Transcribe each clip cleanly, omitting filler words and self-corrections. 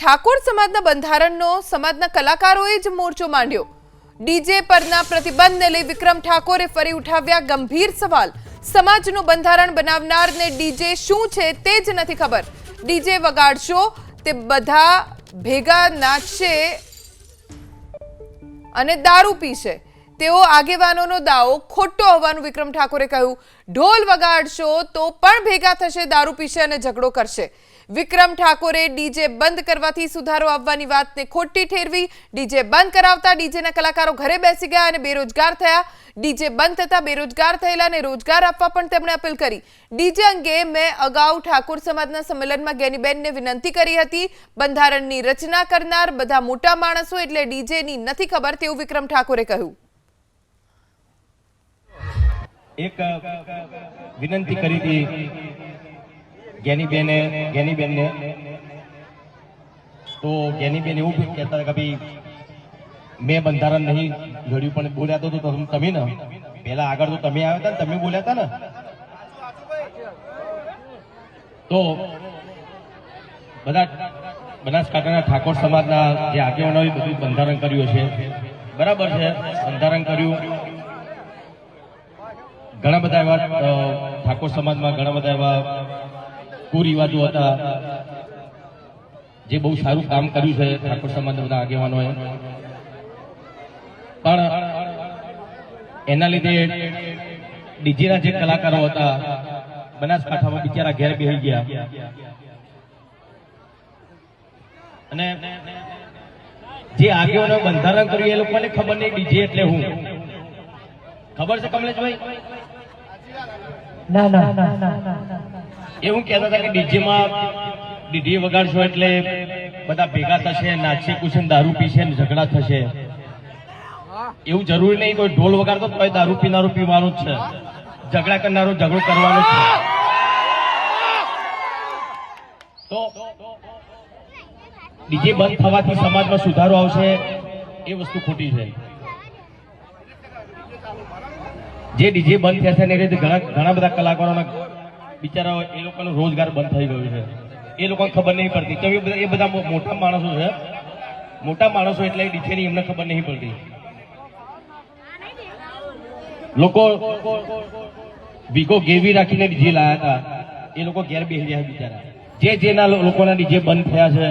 ઠાકોર સમાજના બંધારણનો સમાજના કલાકારોએ જ મોરચો માંડ્યો। ડીજે પરના પ્રતિબંધને લઈ વિક્રમ ઠાકોરે ફરી ઉઠાવ્યા ગંભીર સવાલ। સમાજનું બંધારણ બનાવનારને ડીજે શું છે તે જ નથી ખબર। ડીજે વગાડશો તે બધા ભેગા નાચશે અને દારૂ પીશે તેઓ આગેવાનોનો દાવો ખોટો હોવાનું વિક્રમ ઠાકોરે કહ્યું। ઢોલ વગાડશો તો પણ ભેગા થશે, દારૂ પીશે અને ઝઘડો કરશે। વિક્રમ ઠાકોરે ડીજે બંધ કરવાથી સુધારો આવવાની વાતને ખોટી ઠેરવી। ડીજે બંધ કરાવતા ડીજેના કલાકારો ઘરે બેસી ગયા અને બેરોજગાર થયા। ડીજે બંધ થતા બેરોજગાર થયેલાને રોજગાર આપવા પણ તેમણે અપીલ કરી। ડીજે અંગે મેં અગાઉ ઠાકોર સમાજના સંમેલનમાં જ્ઞાનીબેનને વિનંતી કરી હતી। બંધારણની રચના કરનાર બધા મોટા માણસો એટલે ડીજેની નથી ખબર તેવું વિક્રમ ઠાકોરે કહ્યું। एक विनंती करी थी ज्ञानीबेन ने तो ज्ञानीबेन एवं कहता था कि भाई मैं बंधारण नहीं घड़ू पण बोल्या तो तमे ने पहला आगर तो तमे आव्या था, तमे बोल्या था ने तो बनासकांठाना ठाकोर समाजना जे आगेवानोए बधुं बंधारण कर्युं छे, बराबर छे। बंधारण कर्युं घणा बधा एवा ठाकोर समाज में घणा बधा एवा कुरिवाजो हता जे बहु सारू काम कर्युं छे ठाकोर समाजना बधा आगेवानोए, पण एना लीधे डीजेना जे कलाकारो हता बनासकांठामां बिचारा घेर बेही गया अने जे आगेवानोए बंधारण कर्युं ए लोकोने खबर नहीं डीजे एटले हुं खबर छे कमलेश भाई? ना ना એવું કહેતા હતા કે ડીજે માં ડીજે વગાડશો એટલે બધા ભેગા થશે, નાચશે, કુશે, દારૂ પીશે ને ઝઘડા થશે। એવું જરૂરી નહીં કોઈ ઢોલ વગાડતો તો દારૂ પીનારો પીવાનું જ છે, ઝઘડા કરનારો ઝઘડો કરવાનો જ છે। તો ડીજે બંધ થવાથી સમાજમાં સુધારો આવશે એ વસ્તુ ખોટી છે। જે ડીજે બંધ થયા છે ને રીતે ઘણા બધા કલાકારોના બિચારા એ લોકોનો રોજગાર બંધ થઈ ગયો છે, એ લોકોને ખબર નહીં પડતી। તો એ બધા મોટા માણસો છે, મોટા માણસો એટલે ડીજેની એમને ખબર નહીં પડતી। લોકો વીગો ગેરવી રાખીને ડીજે લાયા હતા, એ લોકો ઘેર બેસી રહ્યા બિચારા। જેના લોકોના ડીજે બંધ થયા છે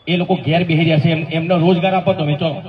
એ લોકો ઘેર બેસી રહ્યા છે, એમનો રોજગાર આપો તમે ચલો।